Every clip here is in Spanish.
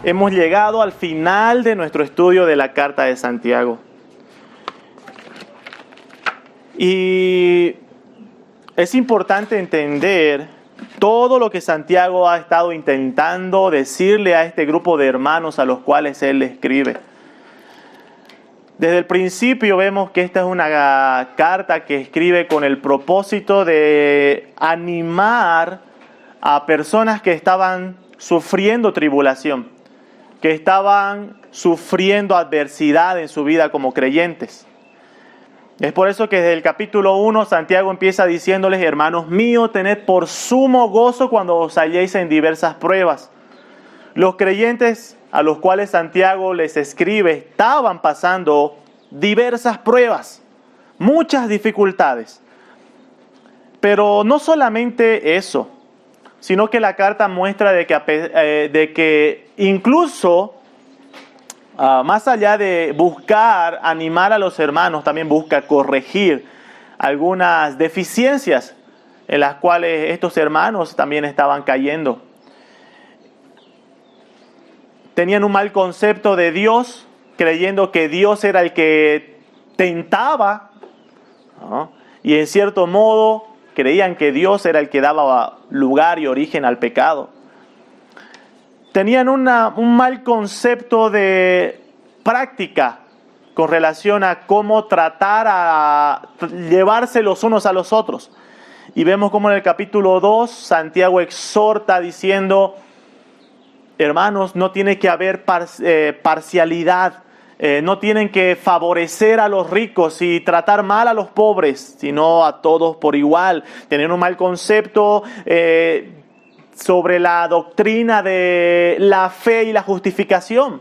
hemos llegado al final de nuestro estudio de la carta de Santiago. Y es importante entender todo lo que Santiago ha estado intentando decirle a este grupo de hermanos a los cuales él escribe. Desde el principio vemos que esta es una carta que escribe con el propósito de animar a personas que estaban sufriendo tribulación, que estaban sufriendo adversidad en su vida como creyentes. Es por eso que desde el capítulo 1 Santiago empieza diciéndoles: hermanos míos, tened por sumo gozo cuando os halléis en diversas pruebas. Los creyentes a los cuales Santiago les escribe estaban pasando diversas pruebas, muchas dificultades. Pero no solamente eso, sino que la carta muestra de que incluso más allá de buscar animar a los hermanos, también busca corregir algunas deficiencias en las cuales estos hermanos también estaban cayendo. Tenían un mal concepto de Dios, creyendo que Dios era el que tentaba, ¿no? Y en cierto modo creían que Dios era el que daba lugar y origen al pecado. Tenían un mal concepto de práctica con relación a cómo tratar a llevarse los unos a los otros. Y vemos como en el capítulo 2 Santiago exhorta diciendo: hermanos, no tiene que haber parcialidad, no tienen que favorecer a los ricos y tratar mal a los pobres, sino a todos por igual. Tener un mal concepto sobre la doctrina de la fe y la justificación,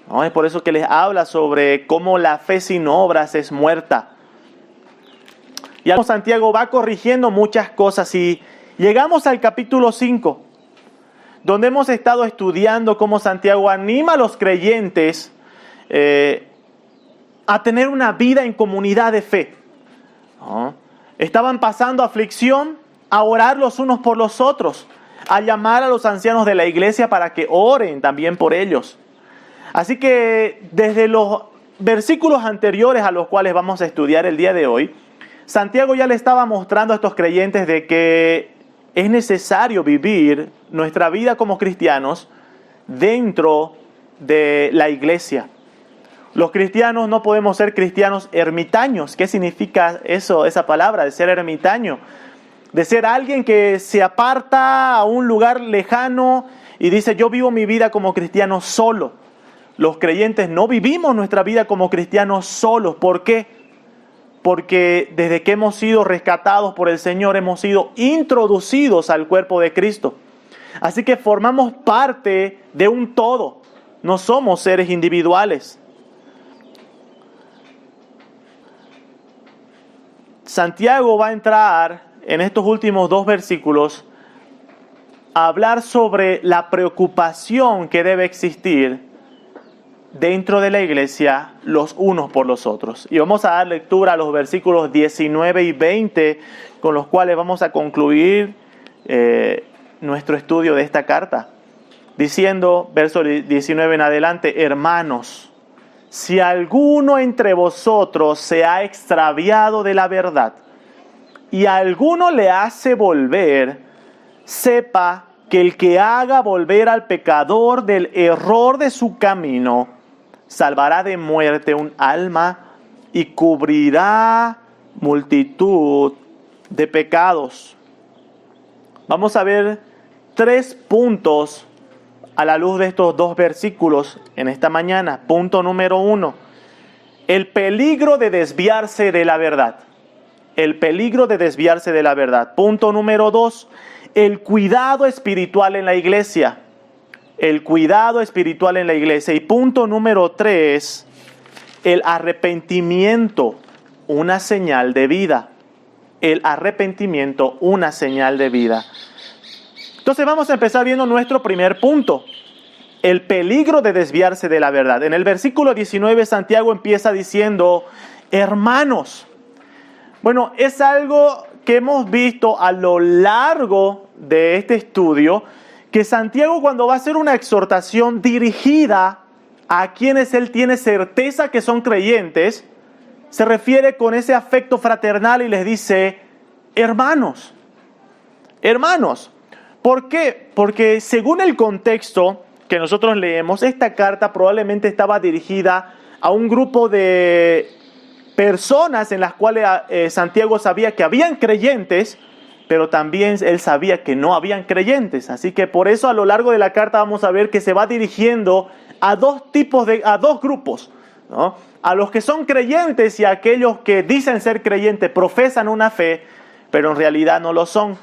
¿no? Es por eso que les habla sobre cómo la fe sin obras es muerta. Y Santiago va corrigiendo muchas cosas y llegamos al capítulo 5, donde hemos estado estudiando cómo Santiago anima a los creyentes a tener una vida en comunidad de fe, ¿no? Estaban pasando aflicción, a orar los unos por los otros, a llamar a los ancianos de la iglesia para que oren también por ellos. Así que desde los versículos anteriores a los cuales vamos a estudiar el día de hoy, Santiago ya le estaba mostrando a estos creyentes de que es necesario vivir nuestra vida como cristianos dentro de la iglesia. Los cristianos no podemos ser cristianos ermitaños. ¿Qué significa eso, esa palabra de ser ermitaño? De ser alguien que se aparta a un lugar lejano y dice: yo vivo mi vida como cristiano solo. Los creyentes no vivimos nuestra vida como cristianos solos. ¿Por qué? Porque desde que hemos sido rescatados por el Señor, hemos sido introducidos al cuerpo de Cristo. Así que formamos parte de un todo. No somos seres individuales. Santiago va a entrar en estos últimos 2 versículos a hablar sobre la preocupación que debe existir dentro de la iglesia los unos por los otros. Y vamos a dar lectura a los versículos 19 y 20, con los cuales vamos a concluir nuestro estudio de esta carta. Diciendo, verso 19 en adelante: hermanos, si alguno entre vosotros se ha extraviado de la verdad y a alguno le hace volver, sepa que el que haga volver al pecador del error de su camino, salvará de muerte un alma y cubrirá multitud de pecados. Vamos a ver 3 puntos a la luz de estos 2 versículos en esta mañana. Punto número 1, el peligro de desviarse de la verdad. El peligro de desviarse de la verdad. Punto número 2, el cuidado espiritual en la iglesia. El cuidado espiritual en la iglesia. Y punto número 3, el arrepentimiento, una señal de vida. El arrepentimiento, una señal de vida. Entonces vamos a empezar viendo nuestro primer punto, el peligro de desviarse de la verdad. En el versículo 19 Santiago empieza diciendo: hermanos. Bueno, es algo que hemos visto a lo largo de este estudio, que Santiago, cuando va a hacer una exhortación dirigida a quienes él tiene certeza que son creyentes, se refiere con ese afecto fraternal y les dice, hermanos. Hermanos. ¿Por qué? Porque según el contexto que nosotros leemos, esta carta probablemente estaba dirigida a un grupo de personas en las cuales Santiago sabía que habían creyentes, pero también él sabía que no habían creyentes. Así que por eso a lo largo de la carta vamos a ver que se va dirigiendo a dos grupos, ¿no? A los que son creyentes y a aquellos que dicen ser creyentes, profesan una fe, pero en realidad no lo son.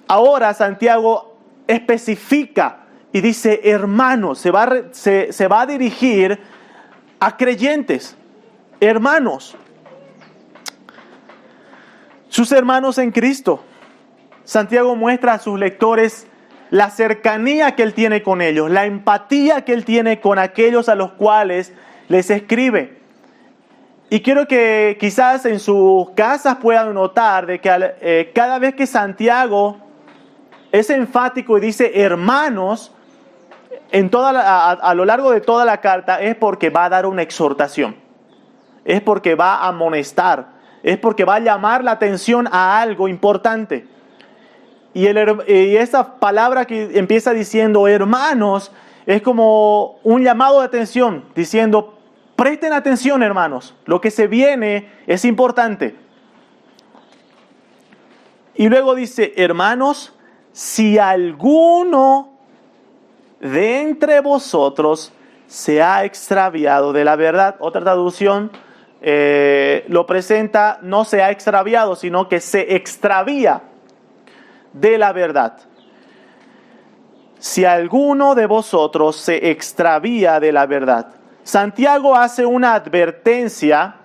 Ahora Santiago especifica y dice, hermanos, se va a dirigir a creyentes, hermanos, sus hermanos en Cristo. Santiago muestra a sus lectores la cercanía que él tiene con ellos, la empatía que él tiene con aquellos a los cuales les escribe. Y quiero que quizás en sus casas puedan notar de que cada vez que Santiago es enfático y dice hermanos a lo largo de toda la carta, es porque va a dar una exhortación, es porque va a amonestar, es porque va a llamar la atención a algo importante. Y esa palabra que empieza diciendo hermanos es como un llamado de atención, diciendo presten atención hermanos, lo que se viene es importante. Y luego dice hermanos, si alguno de entre vosotros se ha extraviado de la verdad. Otra traducción lo presenta, no se ha extraviado, sino que se extravía de la verdad. Si alguno de vosotros se extravía de la verdad. Santiago hace una advertencia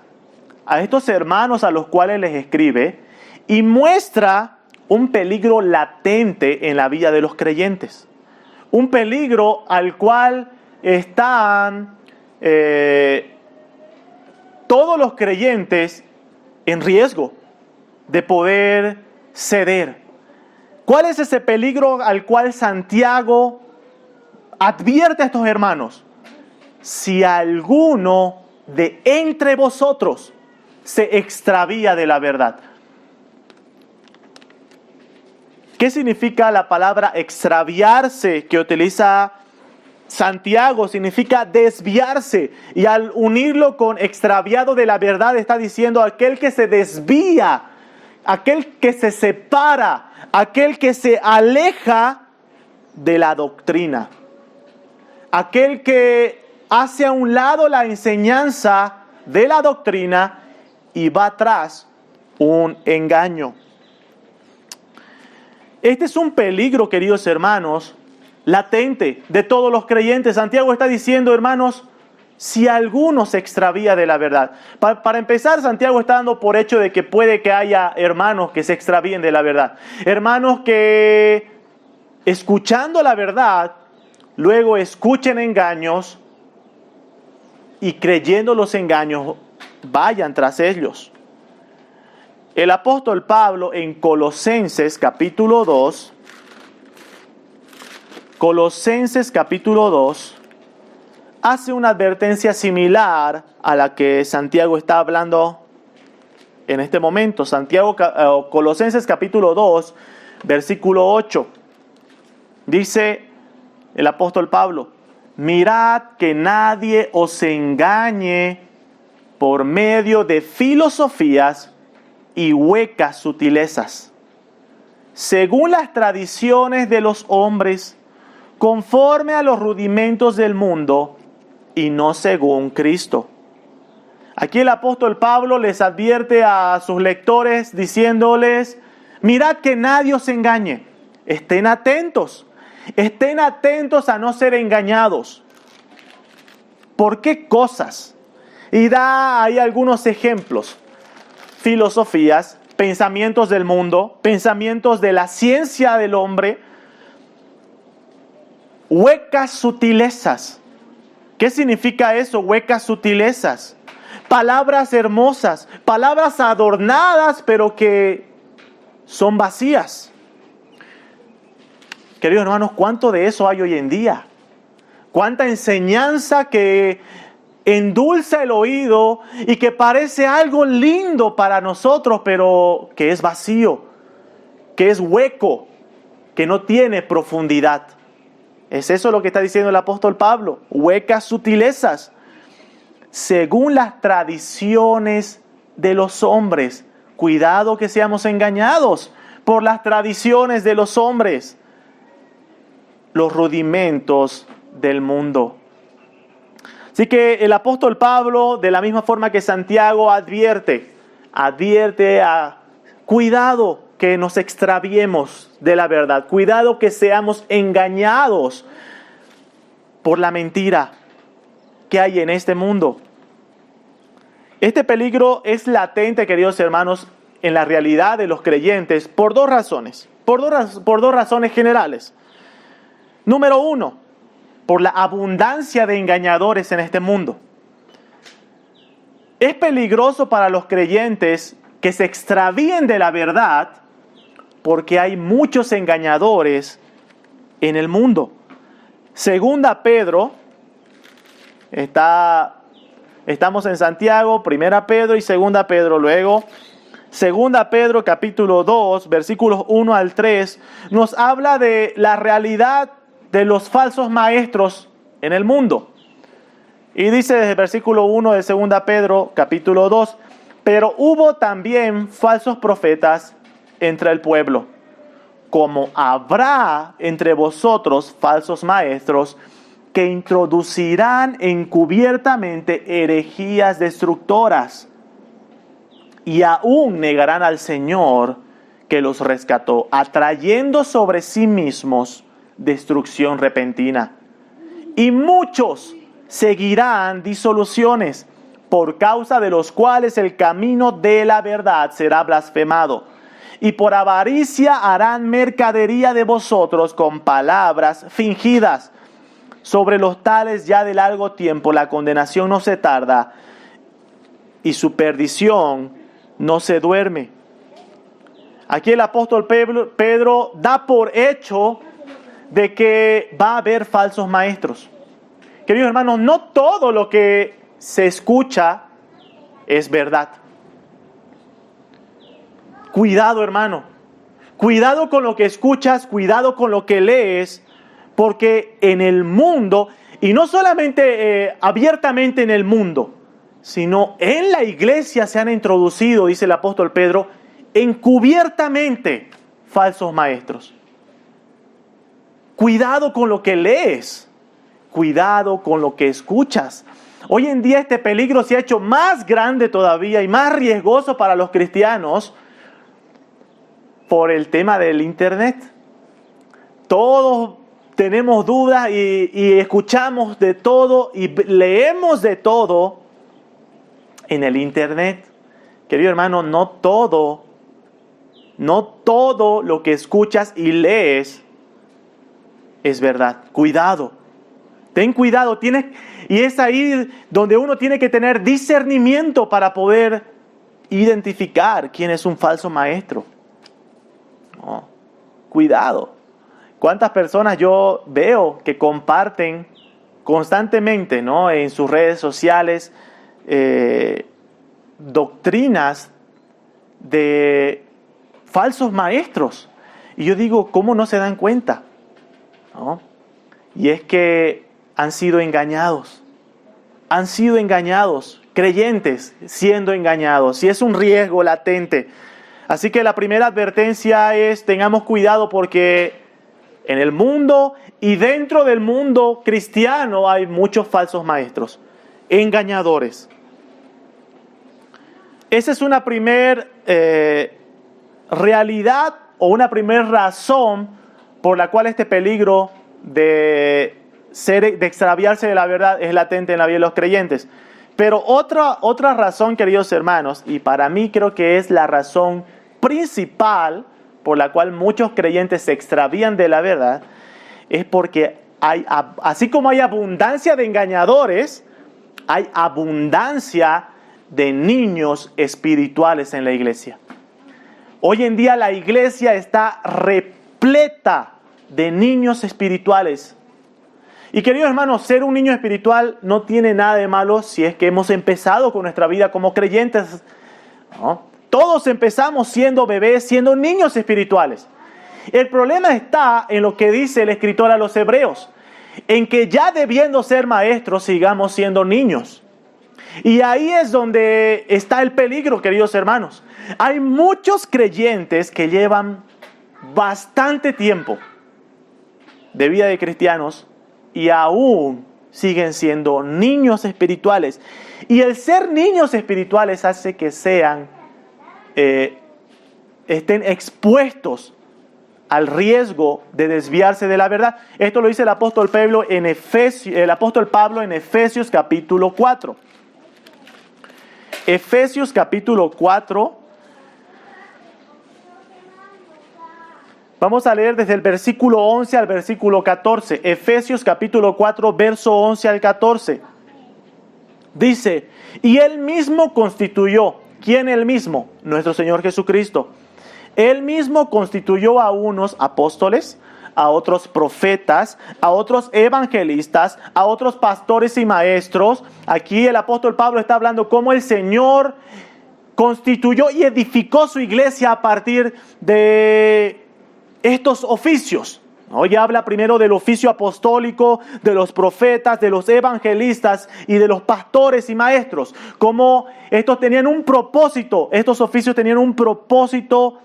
a estos hermanos a los cuales les escribe y muestra un peligro latente en la vida de los creyentes. Un peligro al cual están todos los creyentes en riesgo de poder ceder. ¿Cuál es ese peligro al cual Santiago advierte a estos hermanos? Si alguno de entre vosotros se extravía de la verdad. ¿Qué significa la palabra extraviarse que utiliza Santiago? Significa desviarse. Y al unirlo con extraviado de la verdad está diciendo aquel que se desvía, aquel que se separa, aquel que se aleja de la doctrina. Aquel que hace a un lado la enseñanza de la doctrina y va tras un engaño. Este es un peligro, queridos hermanos, latente de todos los creyentes. Santiago está diciendo, hermanos, si alguno se extravía de la verdad. Para empezar, Santiago está dando por hecho de que puede que haya hermanos que se extravíen de la verdad. Hermanos que, escuchando la verdad, luego escuchen engaños y creyendo los engaños, vayan tras ellos. El apóstol Pablo en Colosenses capítulo 2, hace una advertencia similar a la que Santiago está hablando en este momento. Colosenses capítulo 2, versículo 8. Dice el apóstol Pablo, mirad que nadie os engañe por medio de filosofías y huecas sutilezas, según las tradiciones de los hombres, conforme a los rudimentos del mundo y no según Cristo. Aquí el apóstol Pablo les advierte a sus lectores diciéndoles, mirad que nadie os engañe, estén atentos a no ser engañados. ¿Por qué cosas? Y da ahí algunos ejemplos. Filosofías, pensamientos del mundo, pensamientos de la ciencia del hombre, huecas sutilezas. ¿Qué significa eso? Huecas sutilezas. Palabras hermosas, palabras adornadas, pero que son vacías. Queridos hermanos, ¿cuánto de eso hay hoy en día? ¿Cuánta enseñanza que endulza el oído y que parece algo lindo para nosotros, pero que es vacío, que es hueco, que no tiene profundidad? Es eso lo que está diciendo el apóstol Pablo, huecas sutilezas, según las tradiciones de los hombres. Cuidado que seamos engañados por las tradiciones de los hombres, los rudimentos del mundo. Así que el apóstol Pablo, de la misma forma que Santiago, advierte a cuidado que nos extraviemos de la verdad, cuidado que seamos engañados por la mentira que hay en este mundo. Este peligro es latente, queridos hermanos, en la realidad de los creyentes por dos razones, por dos razones generales. Número uno, por la abundancia de engañadores en este mundo. Es peligroso para los creyentes que se extravíen de la verdad porque hay muchos engañadores en el mundo. Segunda Pedro, estamos en Santiago, Primera Pedro y Segunda Pedro. Luego, Segunda Pedro capítulo 2, versículos 1 al 3, nos habla de la realidad de los falsos maestros en el mundo. Y dice desde el versículo 1 de Segunda Pedro capítulo 2, pero hubo también falsos profetas entre el pueblo, como habrá entre vosotros falsos maestros que introducirán encubiertamente herejías destructoras y aún negarán al Señor que los rescató, atrayendo sobre sí mismos destrucción repentina. Y muchos seguirán disoluciones, por causa de los cuales el camino de la verdad será blasfemado. Y por avaricia harán mercadería de vosotros con palabras fingidas. Sobre los tales ya de largo tiempo la condenación no se tarda y su perdición no se duerme. Aquí el apóstol Pedro da por hecho de que va a haber falsos maestros. Queridos hermanos, no todo lo que se escucha es verdad. Cuidado, hermano. Cuidado con lo que escuchas, cuidado con lo que lees, porque en el mundo, y no solamente abiertamente en el mundo, sino en la iglesia se han introducido, dice el apóstol Pedro, encubiertamente falsos maestros. Cuidado con lo que lees, cuidado con lo que escuchas. Hoy en día este peligro se ha hecho más grande todavía y más riesgoso para los cristianos por el tema del internet. Todos tenemos dudas y escuchamos de todo y leemos de todo en el internet. Querido hermano, no todo lo que escuchas y lees es verdad. Cuidado. Ten cuidado. Y es ahí donde uno tiene que tener discernimiento para poder identificar quién es un falso maestro. No. Cuidado. ¿Cuántas personas yo veo que comparten constantemente, ¿no?, en sus redes sociales doctrinas de falsos maestros? Y yo digo, ¿cómo no se dan cuenta? ¿No? Y es que han sido engañados, creyentes siendo engañados, y es un riesgo latente. Así que la primera advertencia es: tengamos cuidado, porque en el mundo y dentro del mundo cristiano hay muchos falsos maestros, engañadores. Esa es una primera realidad o una primera razón por la cual este peligro de extraviarse de la verdad es latente en la vida de los creyentes. Pero otra razón, queridos hermanos, y para mí creo que es la razón principal por la cual muchos creyentes se extravían de la verdad, es porque así como hay abundancia de engañadores, hay abundancia de niños espirituales en la iglesia. Hoy en día la iglesia está repleta de niños espirituales. Y queridos hermanos, ser un niño espiritual no tiene nada de malo si es que hemos empezado con nuestra vida como creyentes, ¿no? Todos empezamos siendo bebés, siendo niños espirituales. El problema está en lo que dice el escritor a los Hebreos, en que ya debiendo ser maestros, sigamos siendo niños. Y ahí es donde está el peligro, queridos hermanos. Hay muchos creyentes que llevan bastante tiempo de vida de cristianos y aún siguen siendo niños espirituales. Y el ser niños espirituales hace que estén expuestos al riesgo de desviarse de la verdad. Esto lo dice el apóstol Pablo en Efesios capítulo 4. Efesios capítulo 4. Vamos a leer desde el versículo 11 al versículo 14. Efesios capítulo 4, verso 11 al 14. Dice, y Él mismo constituyó. ¿Quién Él mismo? Nuestro Señor Jesucristo. Él mismo constituyó a unos apóstoles, a otros profetas, a otros evangelistas, a otros pastores y maestros. Aquí el apóstol Pablo está hablando cómo el Señor constituyó y edificó su iglesia a partir de estos oficios. Hoy habla primero del oficio apostólico, de los profetas, de los evangelistas y de los pastores y maestros. Cómo estos tenían un propósito, estos oficios tenían un propósito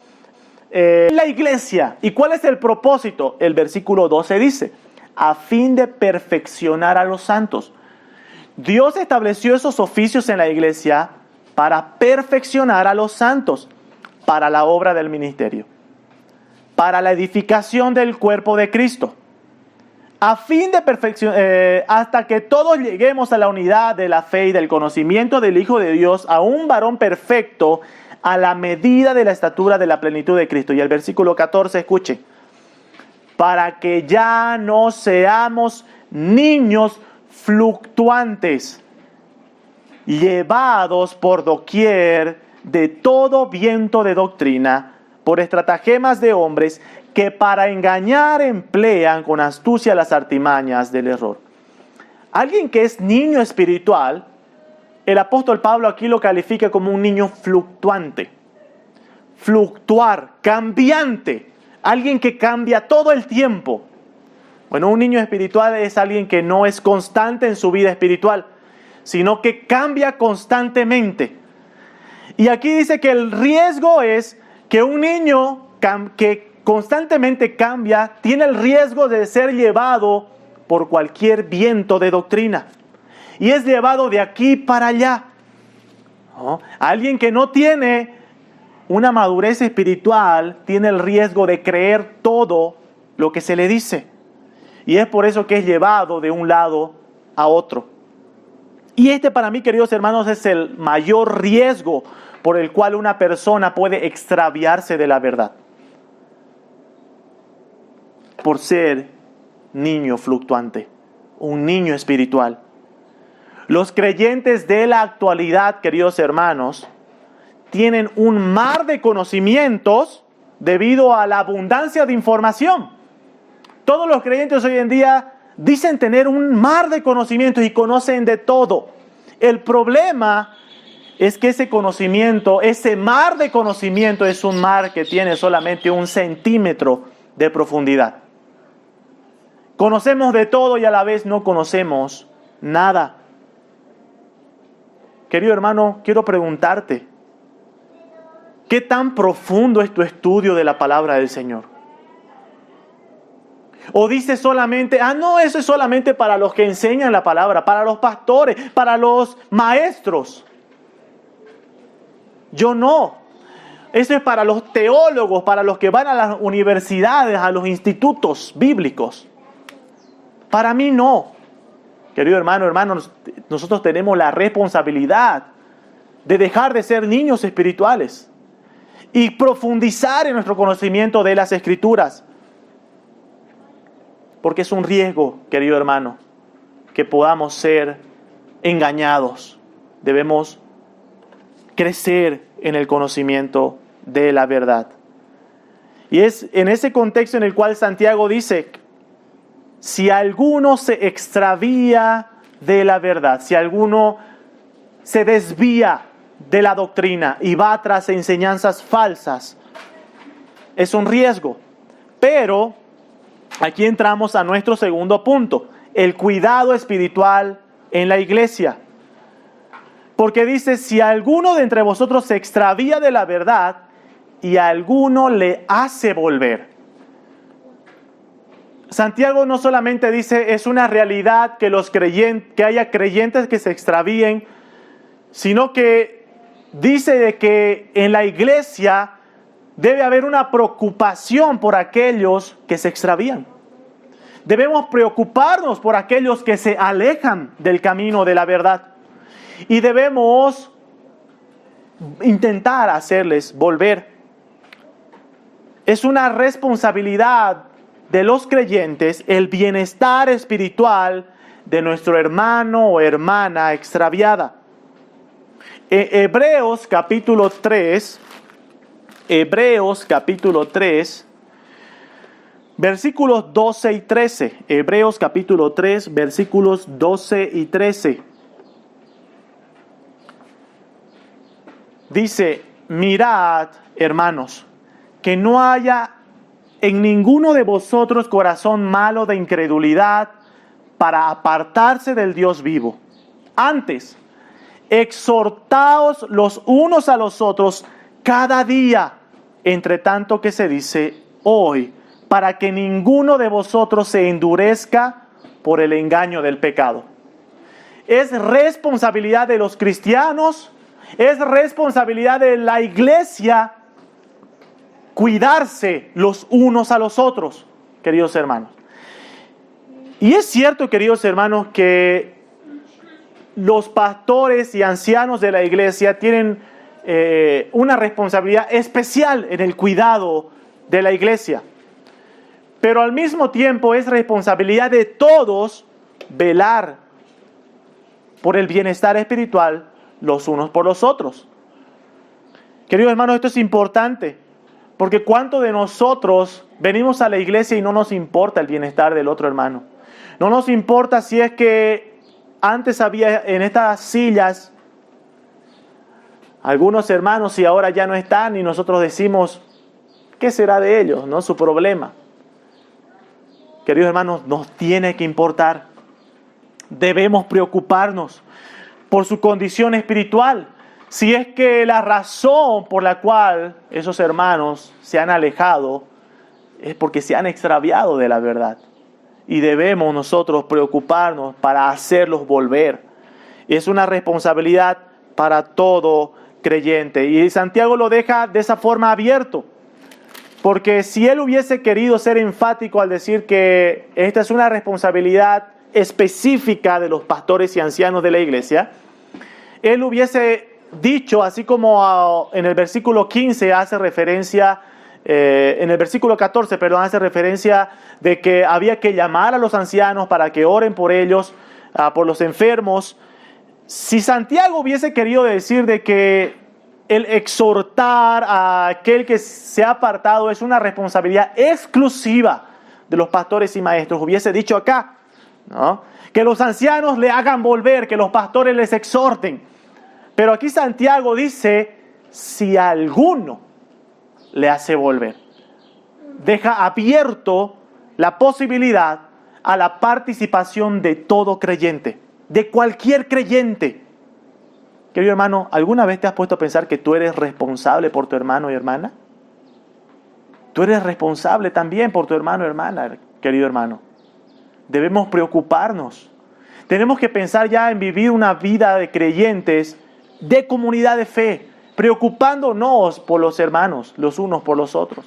en la iglesia. ¿Y cuál es el propósito? El versículo 12 dice, a fin de perfeccionar a los santos. Dios estableció esos oficios en la iglesia para perfeccionar a los santos, para la obra del ministerio, para la edificación del cuerpo de Cristo, a fin de perfeccionar, hasta que todos lleguemos a la unidad de la fe y del conocimiento del Hijo de Dios, a un varón perfecto, a la medida de la estatura de la plenitud de Cristo. Y el versículo 14, escuchen, para que ya no seamos niños fluctuantes, llevados por doquier de todo viento de doctrina, por estratagemas de hombres que para engañar emplean con astucia las artimañas del error. Alguien que es niño espiritual, el apóstol Pablo aquí lo califica como un niño fluctuante. Fluctuar, cambiante, alguien que cambia todo el tiempo. Bueno, un niño espiritual es alguien que no es constante en su vida espiritual, sino que cambia constantemente. Y aquí dice que el riesgo es que un niño que constantemente cambia tiene el riesgo de ser llevado por cualquier viento de doctrina. Y es llevado de aquí para allá, ¿no? Alguien que no tiene una madurez espiritual tiene el riesgo de creer todo lo que se le dice. Y es por eso que es llevado de un lado a otro. Y este, para mí, queridos hermanos, es el mayor riesgo por el cual una persona puede extraviarse de la verdad. Por ser niño fluctuante, un niño espiritual. Los creyentes de la actualidad, queridos hermanos, tienen un mar de conocimientos debido a la abundancia de información. Todos los creyentes hoy en día dicen tener un mar de conocimientos y conocen de todo. El problema es que ese conocimiento, ese mar de conocimiento es un mar que tiene solamente 1 centímetro de profundidad. Conocemos de todo y a la vez no conocemos nada. Querido hermano, quiero preguntarte, ¿qué tan profundo es tu estudio de la palabra del Señor? O dices solamente, no, eso es solamente para los que enseñan la palabra, para los pastores, para los maestros. Yo no. Eso es para los teólogos, para los que van a las universidades, a los institutos bíblicos. Para mí no. Querido hermano, hermanos, nosotros tenemos la responsabilidad de dejar de ser niños espirituales y profundizar en nuestro conocimiento de las Escrituras. Porque es un riesgo, querido hermano, que podamos ser engañados. Debemos crecer en el conocimiento de la verdad. Y es en ese contexto en el cual Santiago dice, si alguno se extravía de la verdad, si alguno se desvía de la doctrina y va tras enseñanzas falsas, es un riesgo. Pero aquí entramos a nuestro segundo punto, el cuidado espiritual en la iglesia. Porque dice, si alguno de entre vosotros se extravía de la verdad y a alguno le hace volver. Santiago no solamente dice, es una realidad que haya creyentes que se extravíen, sino que dice de que en la iglesia debe haber una preocupación por aquellos que se extravían. Debemos preocuparnos por aquellos que se alejan del camino de la verdad. Y debemos intentar hacerles volver. Es una responsabilidad de los creyentes el bienestar espiritual de nuestro hermano o hermana extraviada. Hebreos capítulo 3, versículos 12 y 13. Hebreos capítulo 3, versículos 12 y 13. Dice, mirad, hermanos, que no haya en ninguno de vosotros corazón malo de incredulidad para apartarse del Dios vivo. Antes, exhortaos los unos a los otros cada día, entre tanto que se dice hoy, para que ninguno de vosotros se endurezca por el engaño del pecado. Es responsabilidad de los cristianos, es responsabilidad de la iglesia cuidarse los unos a los otros, queridos hermanos. Y es cierto, queridos hermanos, que los pastores y ancianos de la iglesia tienen una responsabilidad especial en el cuidado de la iglesia. Pero al mismo tiempo es responsabilidad de todos velar por el bienestar espiritual los unos por los otros. Queridos hermanos, esto es importante, porque ¿cuántos de nosotros venimos a la iglesia y no nos importa el bienestar del otro hermano? No nos importa si es que antes había en estas sillas algunos hermanos y ahora ya no están y nosotros decimos, ¿qué será de ellos? ¿No? Su problema. Queridos hermanos, nos tiene que importar. Debemos preocuparnos por su condición espiritual. Si es que la razón por la cual esos hermanos se han alejado es porque se han extraviado de la verdad. Y debemos nosotros preocuparnos para hacerlos volver. Es una responsabilidad para todo creyente. Y Santiago lo deja de esa forma abierto. Porque si él hubiese querido ser enfático al decir que esta es una responsabilidad específica de los pastores y ancianos de la iglesia, él hubiese dicho, así como en el versículo 15 hace referencia, en el versículo 14, hace referencia de que había que llamar a los ancianos para que oren por ellos, por los enfermos. Si Santiago hubiese querido decir de que el exhortar a aquel que se ha apartado es una responsabilidad exclusiva de los pastores y maestros, hubiese dicho acá, ¿no?, que los ancianos le hagan volver, que los pastores les exhorten. Pero aquí Santiago dice, si alguno le hace volver. Deja abierto la posibilidad a la participación de todo creyente, de cualquier creyente. Querido hermano, ¿alguna vez te has puesto a pensar que tú eres responsable por tu hermano y hermana? Tú eres responsable también por tu hermano y hermana, querido hermano. Debemos preocuparnos. Tenemos que pensar ya en vivir una vida de creyentes, de comunidad de fe, preocupándonos por los hermanos, los unos por los otros.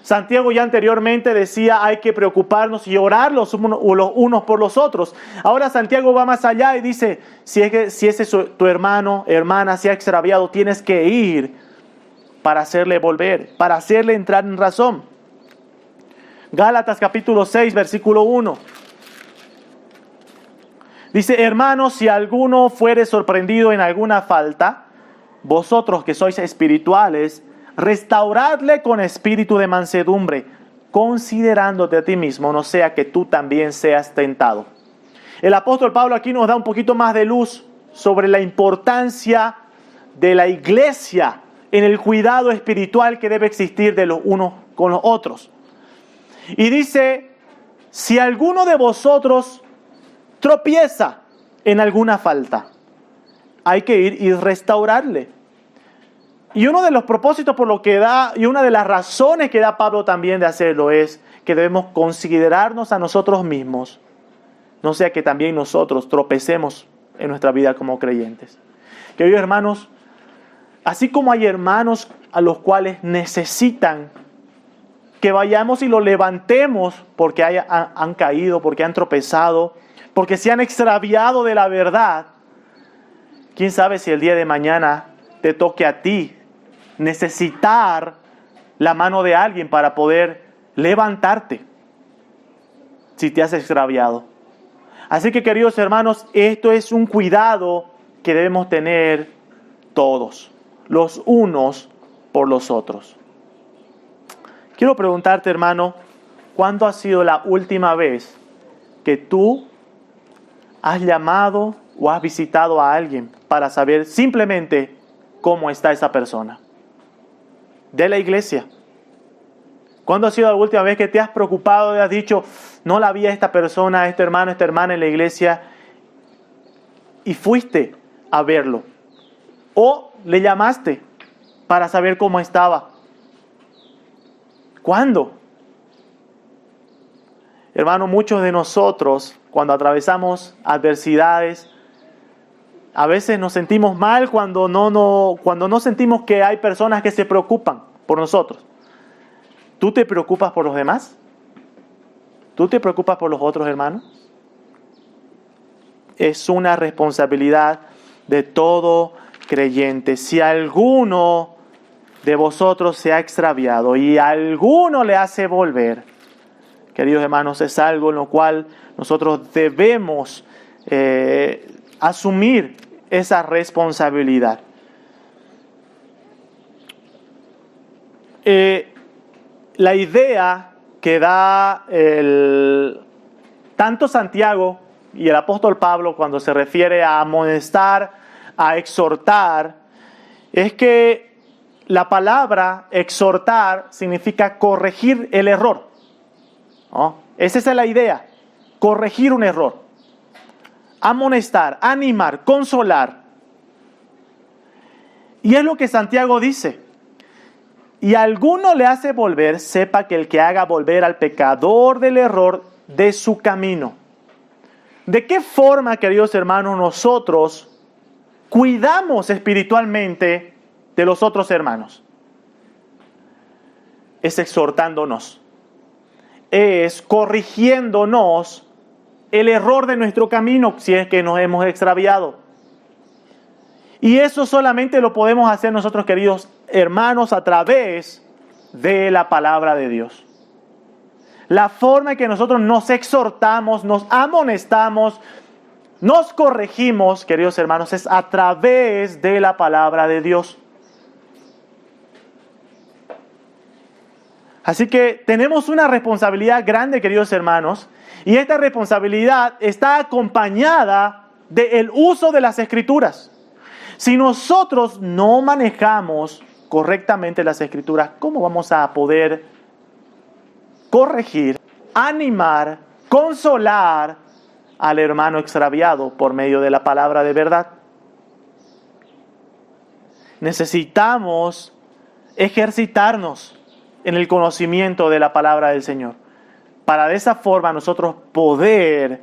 Santiago ya anteriormente decía, hay que preocuparnos y orar los unos por los otros. Ahora Santiago va más allá y dice, si ese es tu hermano, hermana, se ha extraviado, tienes que ir para hacerle volver, para hacerle entrar en razón. Gálatas capítulo 6, versículo 1. Dice, hermanos, si alguno fuere sorprendido en alguna falta, vosotros que sois espirituales, restauradle con espíritu de mansedumbre, considerándote a ti mismo, no sea que tú también seas tentado. El apóstol Pablo aquí nos da un poquito más de luz sobre la importancia de la iglesia en el cuidado espiritual que debe existir de los unos con los otros. Y dice, si alguno de vosotros tropieza en alguna falta, hay que ir y restaurarle. Y uno de los propósitos por lo que da, y una de las razones que da Pablo también de hacerlo es que debemos considerarnos a nosotros mismos, no sea que también nosotros tropecemos en nuestra vida como creyentes. Queridos hermanos, así como hay hermanos a los cuales necesitan que vayamos y los levantemos porque han caído, porque han tropezado, porque se han extraviado de la verdad, quién sabe si el día de mañana te toque a ti necesitar la mano de alguien para poder levantarte si te has extraviado. Así que, queridos hermanos, esto es un cuidado que debemos tener todos, los unos por los otros. Quiero preguntarte, hermano, ¿cuándo ha sido la última vez que tú has llamado o has visitado a alguien para saber simplemente cómo está esa persona? De la iglesia. ¿Cuándo ha sido la última vez que te has preocupado y has dicho, no la vi a esta persona, a este hermano, a esta hermana en la iglesia, y fuiste a verlo? ¿O le llamaste para saber cómo estaba? ¿Cuándo? Hermano, muchos de nosotros, cuando atravesamos adversidades, a veces nos sentimos mal cuando no sentimos que hay personas que se preocupan por nosotros. ¿Tú te preocupas por los demás? ¿Tú te preocupas por los otros hermanos? Es una responsabilidad de todo creyente. Si alguno de vosotros se ha extraviado y alguno le hace volver, queridos hermanos, es algo en lo cual nosotros debemos asumir esa responsabilidad. La idea que da tanto Santiago y el apóstol Pablo cuando se refiere a amonestar, a exhortar, es que la palabra exhortar significa corregir el error, ¿no? Esa es la idea, corregir un error. Amonestar, animar, consolar. Y es lo que Santiago dice. Y alguno le hace volver, sepa que el que haga volver al pecador del error de su camino. ¿De qué forma, queridos hermanos, nosotros cuidamos espiritualmente de los otros hermanos? Es exhortándonos, es corrigiéndonos el error de nuestro camino si es que nos hemos extraviado. Y eso solamente lo podemos hacer nosotros, queridos hermanos, a través de la palabra de Dios. La forma en que nosotros nos exhortamos, nos amonestamos, nos corregimos, queridos hermanos, es a través de la palabra de Dios. Así que tenemos una responsabilidad grande, queridos hermanos, y esta responsabilidad está acompañada del uso de las Escrituras. Si nosotros no manejamos correctamente las Escrituras, ¿cómo vamos a poder corregir, animar, consolar al hermano extraviado por medio de la palabra de verdad? Necesitamos ejercitarnos en el conocimiento de la palabra del Señor, para de esa forma nosotros poder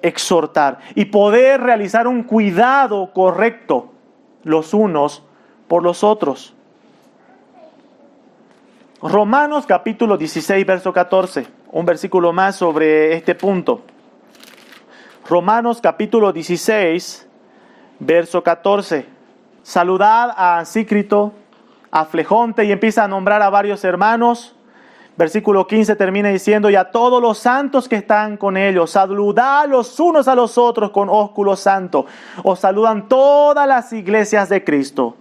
exhortar y poder realizar un cuidado correcto los unos por los otros. Romanos capítulo 16, verso 14, un versículo más sobre este punto. Romanos capítulo 16, verso 14. Saludad a Asícrito, a Flegonte, y empieza a nombrar a varios hermanos. Versículo 15 termina diciendo, y a todos los santos que están con ellos, saludad los unos a los otros con ósculo santo. Os saludan todas las iglesias de Cristo.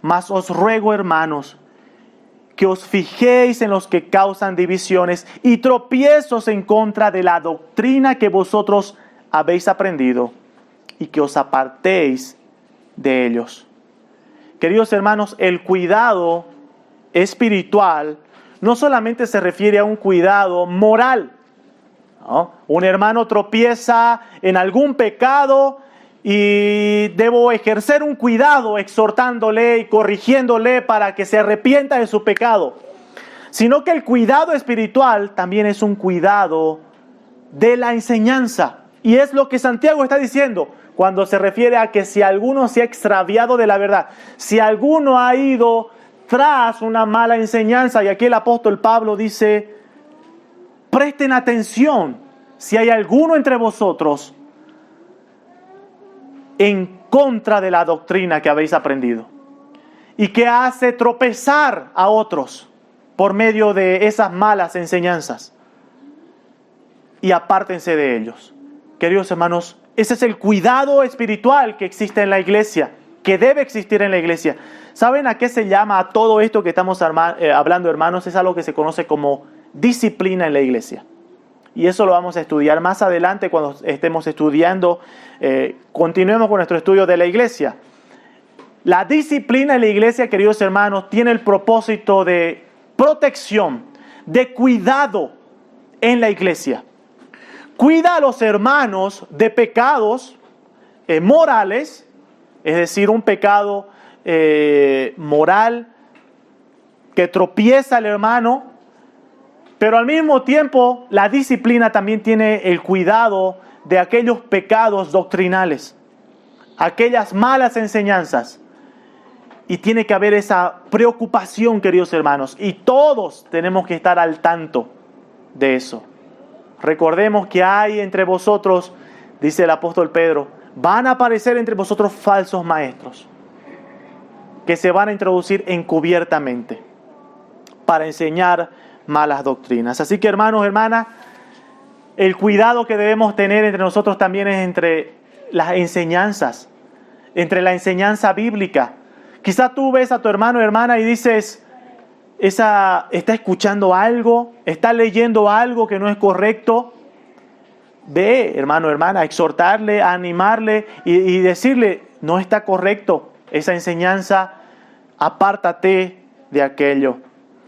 Mas os ruego, hermanos, que os fijéis en los que causan divisiones y tropiezos en contra de la doctrina que vosotros habéis aprendido, y que os apartéis de ellos. Queridos hermanos, el cuidado espiritual no solamente se refiere a un cuidado moral, ¿no? Un hermano tropieza en algún pecado y debo ejercer un cuidado exhortándole y corrigiéndole para que se arrepienta de su pecado, sino que el cuidado espiritual también es un cuidado de la enseñanza. Y es lo que Santiago está diciendo cuando se refiere a que si alguno se ha extraviado de la verdad, si alguno ha ido tras una mala enseñanza, y aquí el apóstol Pablo dice: presten atención si hay alguno entre vosotros en contra de la doctrina que habéis aprendido y que hace tropezar a otros por medio de esas malas enseñanzas, y apártense de ellos. Queridos hermanos, ese es el cuidado espiritual que existe en la iglesia, que debe existir en la iglesia. ¿Saben a qué se llama a todo esto que estamos hablando, hermanos? Es algo que se conoce como disciplina en la iglesia. Y eso lo vamos a estudiar más adelante cuando estemos estudiando, continuemos con nuestro estudio de la iglesia. La disciplina en la iglesia, queridos hermanos, tiene el propósito de protección, de cuidado en la iglesia. Cuida a los hermanos de pecados morales, es decir, un pecado moral que tropieza al hermano, pero al mismo tiempo la disciplina también tiene el cuidado de aquellos pecados doctrinales, aquellas malas enseñanzas. Y tiene que haber esa preocupación, queridos hermanos, y todos tenemos que estar al tanto de eso. Recordemos que hay entre vosotros, dice el apóstol Pedro, van a aparecer entre vosotros falsos maestros que se van a introducir encubiertamente para enseñar malas doctrinas. Así que, hermanos, hermanas, el cuidado que debemos tener entre nosotros también es entre las enseñanzas, entre la enseñanza bíblica. Quizás tú ves a tu hermano o hermana y dices: está escuchando algo, está leyendo algo que no es correcto. Ve, hermano o hermana, a exhortarle, a animarle y decirle: no está correcto esa enseñanza, apártate de aquello.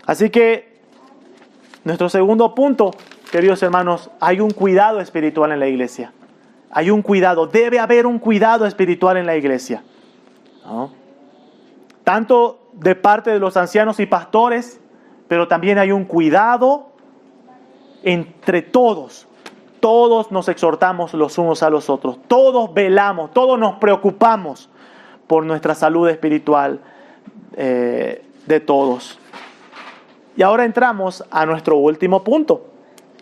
Así que nuestro segundo punto, queridos hermanos, hay un cuidado espiritual en la iglesia. Hay un cuidado, debe haber un cuidado espiritual en la iglesia, ¿no? Tanto de parte de los ancianos y pastores, pero también hay un cuidado entre todos. Todos nos exhortamos los unos a los otros. Todos velamos, todos nos preocupamos por nuestra salud espiritual de todos. Y ahora entramos a nuestro último punto.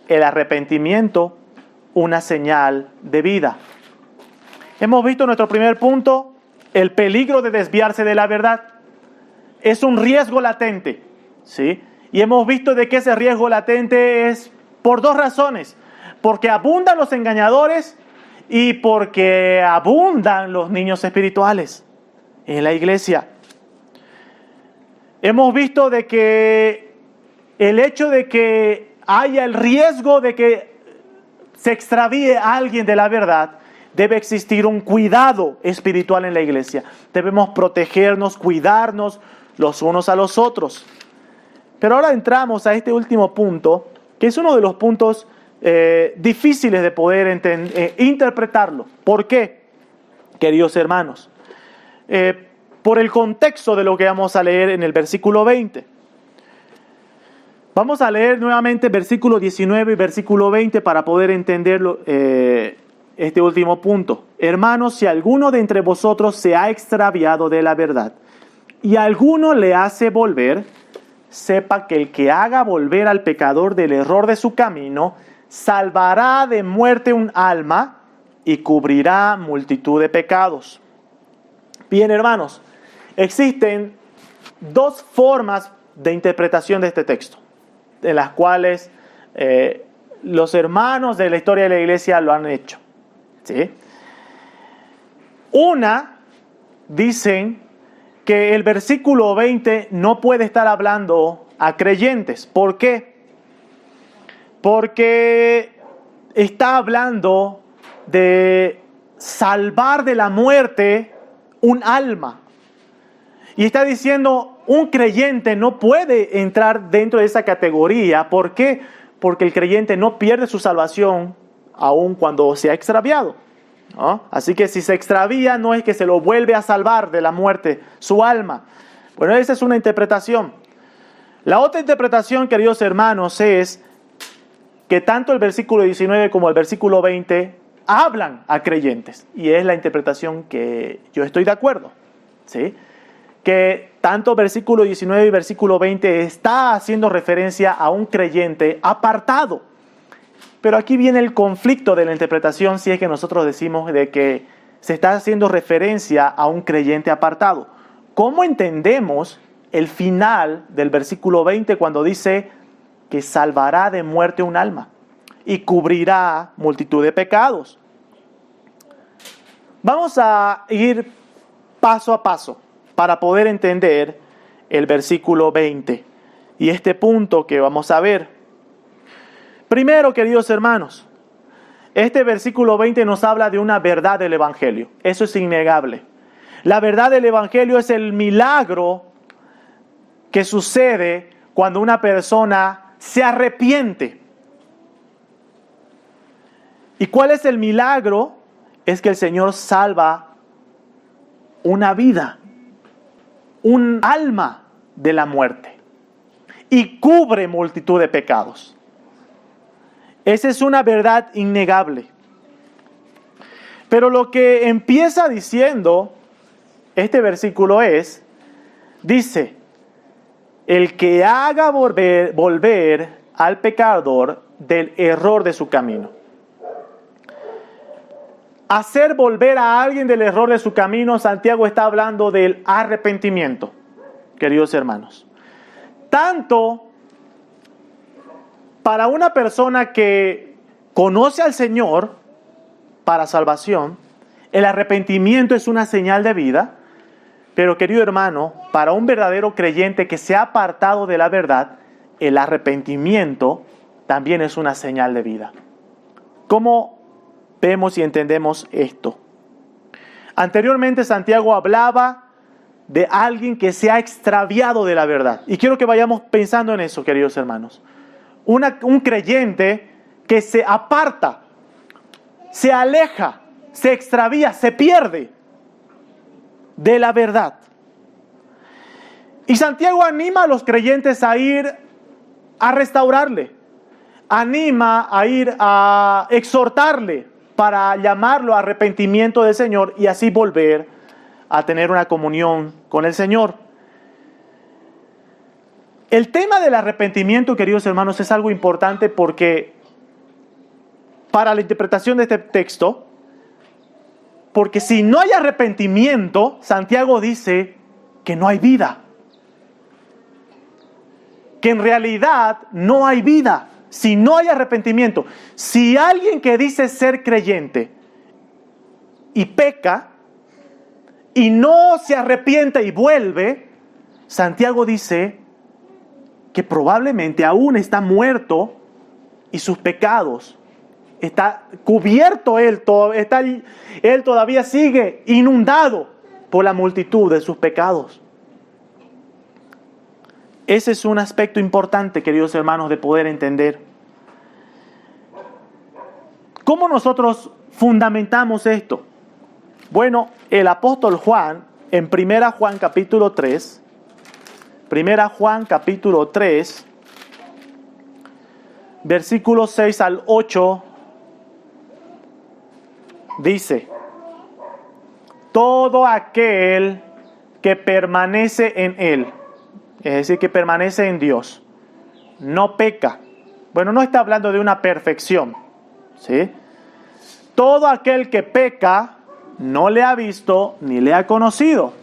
El arrepentimiento, una señal de vida. Hemos visto en nuestro primer punto el peligro de desviarse de la verdad. Es un riesgo latente, ¿sí? Y hemos visto de que ese riesgo latente es por dos razones. Porque abundan los engañadores y porque abundan los niños espirituales en la iglesia. Hemos visto de que el hecho de que haya el riesgo de que se extravíe alguien de la verdad, debe existir un cuidado espiritual en la iglesia. Debemos protegernos, cuidarnos los unos a los otros. Pero ahora entramos a este último punto, que es uno de los puntos difíciles de poder interpretarlo. ¿Por qué, queridos hermanos? Por el contexto de lo que vamos a leer en el versículo 20. Vamos a leer nuevamente versículo 19 y versículo 20 para poder entenderlo, este último punto. Hermanos, si alguno de entre vosotros se ha extraviado de la verdad y alguno le hace volver, sepa que el que haga volver al pecador del error de su camino, salvará de muerte un alma y cubrirá multitud de pecados. Bien, hermanos, existen dos formas de interpretación de este texto, en las cuales los hermanos de la historia de la iglesia lo han hecho, ¿sí? Una, dicen que el versículo 20 no puede estar hablando a creyentes. ¿Por qué? Porque está hablando de salvar de la muerte un alma. Y está diciendo, un creyente no puede entrar dentro de esa categoría. ¿Por qué? Porque el creyente no pierde su salvación aun cuando se ha extraviado, ¿no? Así que si se extravía, no es que se lo vuelve a salvar de la muerte su alma. Bueno, esa es una interpretación. La otra interpretación, queridos hermanos, es que tanto el versículo 19 como el versículo 20 hablan a creyentes. Y es la interpretación que yo estoy de acuerdo, ¿sí? Que tanto versículo 19 y versículo 20 está haciendo referencia a un creyente apartado. Pero aquí viene el conflicto de la interpretación si es que nosotros decimos de que se está haciendo referencia a un creyente apartado. ¿Cómo entendemos el final del versículo 20 cuando dice que salvará de muerte un alma y cubrirá multitud de pecados? Vamos a ir paso a paso para poder entender el versículo 20 y este punto que vamos a ver. Primero, queridos hermanos, este versículo 20 nos habla de una verdad del Evangelio. Eso es innegable. La verdad del Evangelio es el milagro que sucede cuando una persona se arrepiente. ¿Y cuál es el milagro? Es que el Señor salva una vida, un alma de la muerte y cubre multitud de pecados. Esa es una verdad innegable. Pero lo que empieza diciendo este versículo dice, el que haga volver al pecador del error de su camino. Hacer volver a alguien del error de su camino, Santiago está hablando del arrepentimiento, queridos hermanos. Tanto para una persona que conoce al Señor para salvación, el arrepentimiento es una señal de vida, pero querido hermano, para un verdadero creyente que se ha apartado de la verdad, el arrepentimiento también es una señal de vida. ¿Cómo vemos y entendemos esto? Anteriormente Santiago hablaba de alguien que se ha extraviado de la verdad. Y quiero que vayamos pensando en eso, queridos hermanos. Un creyente que se aparta, se aleja, se extravía, se pierde de la verdad. Y Santiago anima a los creyentes a ir a restaurarle, anima a ir a exhortarle para llamarlo a arrepentimiento del Señor y así volver a tener una comunión con el Señor. El tema del arrepentimiento, queridos hermanos, es algo importante porque para la interpretación de este texto, porque si no hay arrepentimiento, Santiago dice que no hay vida. Que en realidad no hay vida si no hay arrepentimiento. Si alguien que dice ser creyente y peca y no se arrepiente y vuelve, Santiago dice que probablemente aún está muerto y sus pecados, está cubierto él todavía sigue inundado por la multitud de sus pecados. Ese es un aspecto importante, queridos hermanos, de poder entender. ¿Cómo nosotros fundamentamos esto? Bueno, el apóstol Juan, en 1 Juan capítulo 3, 1 Juan capítulo 3, versículos 6 al 8, dice, todo aquel que permanece en Él, es decir, que permanece en Dios, no peca. Bueno, no está hablando de una perfección, ¿sí? Todo aquel que peca no le ha visto ni le ha conocido.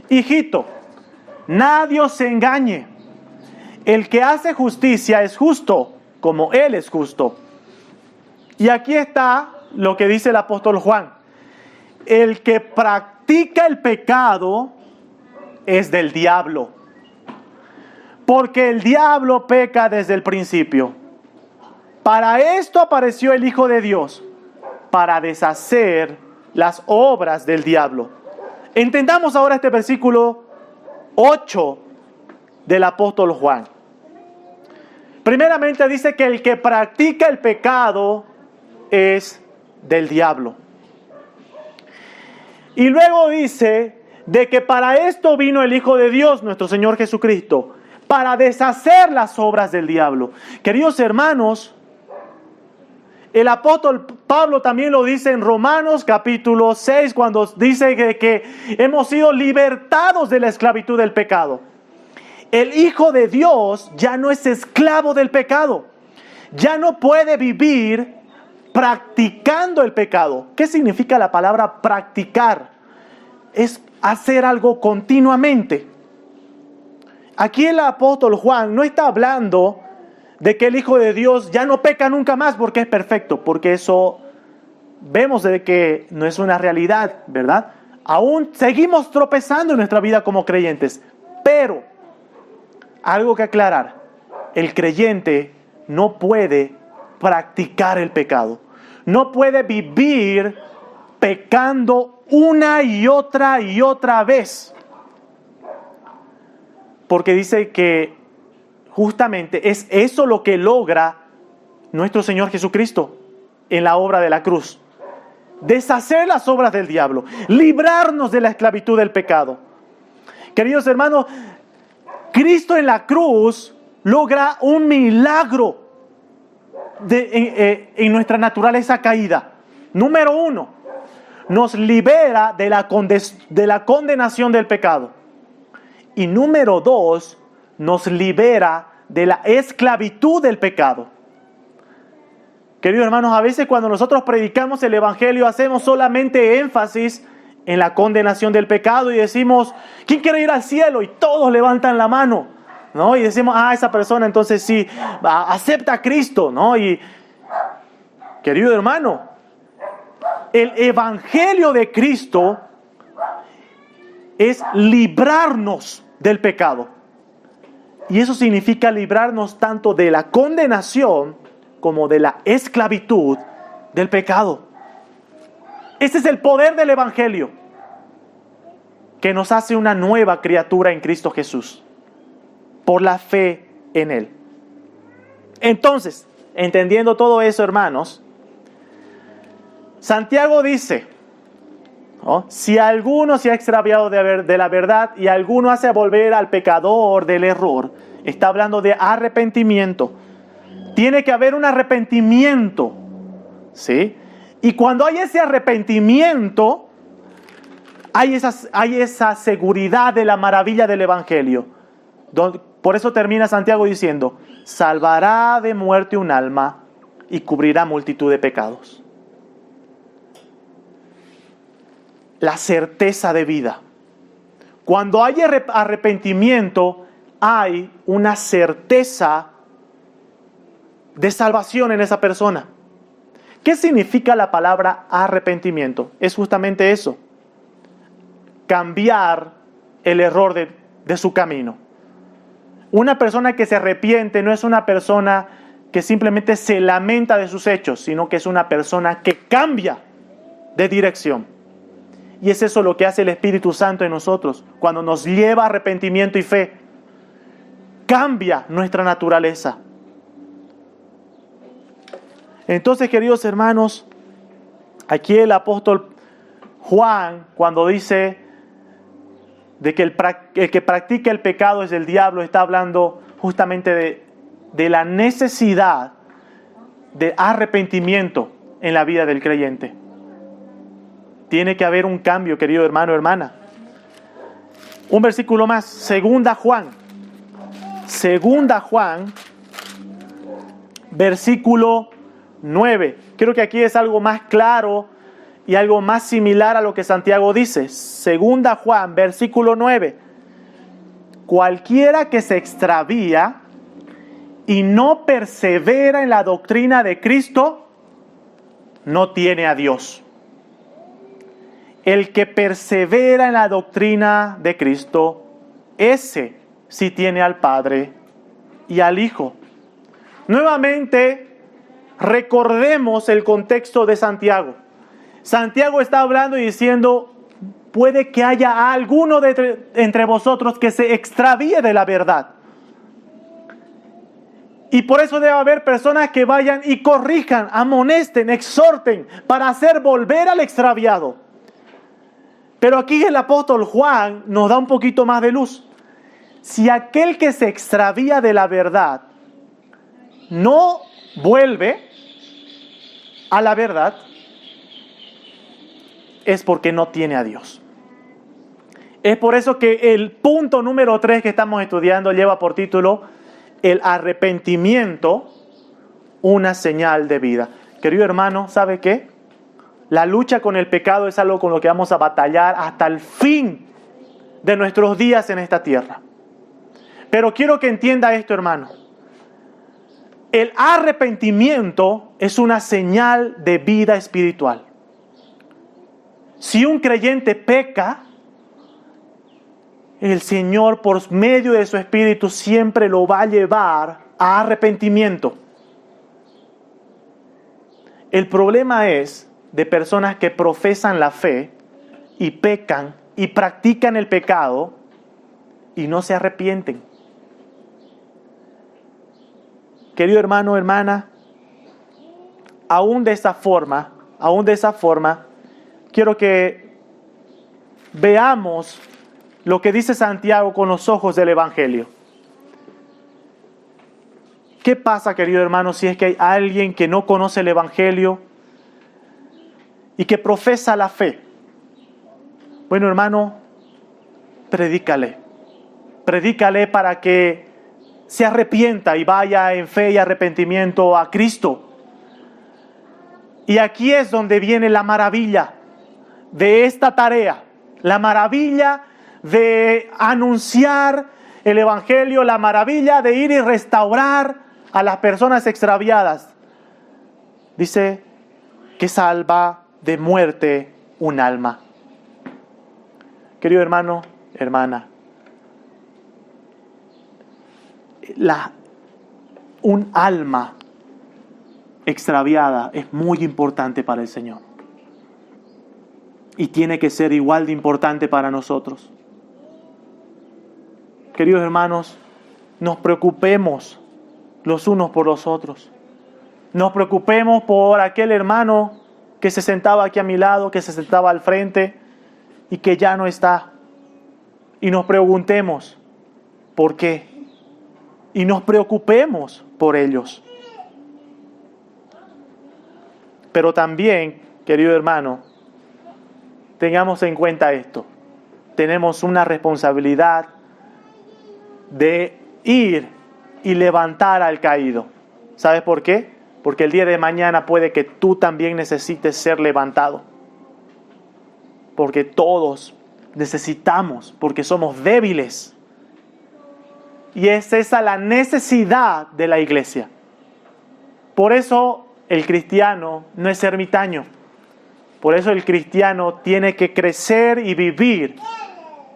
Hijito, nadie se engañe. El que hace justicia es justo, como Él es justo. Y aquí está lo que dice el apóstol Juan. El que practica el pecado es del diablo. porque el diablo peca desde el principio. Para esto apareció el Hijo de Dios, para deshacer las obras del diablo. Entendamos ahora este versículo 8 del apóstol Juan. Primeramente dice que el que practica el pecado es del diablo. Y luego dice de que para esto vino el Hijo de Dios, nuestro Señor Jesucristo, para deshacer las obras del diablo. Queridos hermanos, el apóstol Pablo también lo dice en Romanos capítulo 6, cuando dice que hemos sido libertados de la esclavitud del pecado. El Hijo de Dios ya no es esclavo del pecado. Ya no puede vivir practicando el pecado. ¿Qué significa la palabra practicar? Es hacer algo continuamente. Aquí el apóstol Juan no está hablando de que el Hijo de Dios ya no peca nunca más porque es perfecto, porque eso vemos de que no es una realidad, ¿verdad? Aún seguimos tropezando en nuestra vida como creyentes, pero algo que aclarar, el creyente no puede practicar el pecado, no puede vivir pecando una y otra vez, porque dice que justamente es eso lo que logra nuestro Señor Jesucristo en la obra de la cruz. Deshacer las obras del diablo, librarnos de la esclavitud del pecado. Queridos hermanos, Cristo en la cruz logra un milagro en nuestra naturaleza caída. Número 1, nos libera de la condenación del pecado. Y número 2, nos libera de la esclavitud del pecado. Queridos hermanos, a veces cuando nosotros predicamos el Evangelio hacemos solamente énfasis en la condenación del pecado y decimos, ¿quién quiere ir al cielo? Y todos levantan la mano, ¿no? Y decimos, esa persona entonces sí, acepta a Cristo, ¿no? Y, querido hermano, el Evangelio de Cristo es librarnos del pecado. Y eso significa librarnos tanto de la condenación como de la esclavitud del pecado. Ese es el poder del Evangelio, que nos hace una nueva criatura en Cristo Jesús, por la fe en Él. Entonces, entendiendo todo eso, hermanos, Santiago dice, ¿no? Si alguno se ha extraviado de la verdad y alguno hace volver al pecador del error, está hablando de arrepentimiento. Tiene que haber un arrepentimiento, ¿sí? Y cuando hay ese arrepentimiento, hay esa seguridad de la maravilla del Evangelio. Por eso termina Santiago diciendo, salvará de muerte un alma y cubrirá multitud de pecados. La certeza de vida. Cuando hay arrepentimiento, hay una certeza de salvación en esa persona. ¿Qué significa la palabra arrepentimiento? Es justamente eso. Cambiar el error de su camino. Una persona que se arrepiente no es una persona que simplemente se lamenta de sus hechos, sino que es una persona que cambia de dirección. Y es eso lo que hace el Espíritu Santo en nosotros, cuando nos lleva a arrepentimiento y fe. Cambia nuestra naturaleza. Entonces, queridos hermanos, aquí el apóstol Juan, cuando dice de que el que practica el pecado es del diablo, está hablando justamente de la necesidad de arrepentimiento en la vida del creyente. Tiene que haber un cambio, querido hermano, hermana. Un versículo más, Segunda Juan, versículo 9. Creo que aquí es algo más claro y algo más similar a lo que Santiago dice. Segunda Juan, versículo 9. Cualquiera que se extravía y no persevera en la doctrina de Cristo, no tiene a Dios. El que persevera en la doctrina de Cristo, ese sí tiene al Padre y al Hijo. Nuevamente, recordemos el contexto de Santiago. Santiago está hablando y diciendo, puede que haya alguno entre vosotros que se extravíe de la verdad. Y por eso debe haber personas que vayan y corrijan, amonesten, exhorten para hacer volver al extraviado. Pero aquí el apóstol Juan nos da un poquito más de luz. Si aquel que se extravía de la verdad no vuelve a la verdad, es porque no tiene a Dios. Es por eso que el punto número 3 que estamos estudiando lleva por título el arrepentimiento, una señal de vida. Querido hermano, ¿sabe qué? La lucha con el pecado es algo con lo que vamos a batallar hasta el fin de nuestros días en esta tierra. Pero quiero que entienda esto, hermano. El arrepentimiento es una señal de vida espiritual. Si un creyente peca, el Señor por medio de su Espíritu siempre lo va a llevar a arrepentimiento. El problema es de personas que profesan la fe y pecan y practican el pecado y no se arrepienten. Querido hermano, hermana, aún de esa forma, quiero que veamos lo que dice Santiago con los ojos del Evangelio. ¿Qué pasa, querido hermano, si es que hay alguien que no conoce el Evangelio y que profesa la fe? Bueno, hermano, predícale para que se arrepienta y vaya en fe y arrepentimiento a Cristo. Y aquí es donde viene la maravilla de esta tarea, la maravilla de anunciar el Evangelio, la maravilla de ir y restaurar a las personas extraviadas. Dice que salva de muerte un alma. Querido hermano, hermana, un alma extraviada es muy importante para el Señor. Y tiene que ser igual de importante para nosotros. Queridos hermanos, nos preocupemos los unos por los otros. Nos preocupemos por aquel hermano que se sentaba aquí a mi lado, que se sentaba al frente y que ya no está. Y nos preguntemos, ¿por qué? Y nos preocupemos por ellos. Pero también, querido hermano, tengamos en cuenta esto. Tenemos una responsabilidad de ir y levantar al caído. ¿Sabes por qué? Porque el día de mañana puede que tú también necesites ser levantado. Porque todos necesitamos, porque somos débiles. Y es esa la necesidad de la iglesia. Por eso el cristiano no es ermitaño. Por eso el cristiano tiene que crecer y vivir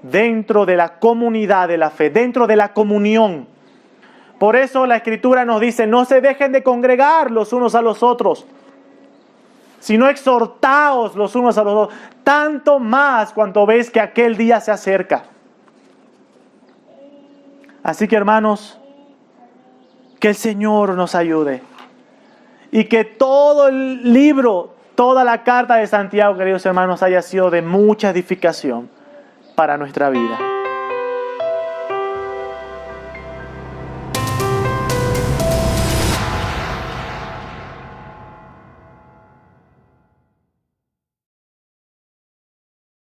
dentro de la comunidad de la fe, dentro de la comunión. Por eso la Escritura nos dice, no se dejen de congregar los unos a los otros, sino exhortaos los unos a los otros, tanto más cuanto veis que aquel día se acerca. Así que, hermanos, que el Señor nos ayude y que todo el libro, toda la carta de Santiago, queridos hermanos, haya sido de mucha edificación para nuestra vida.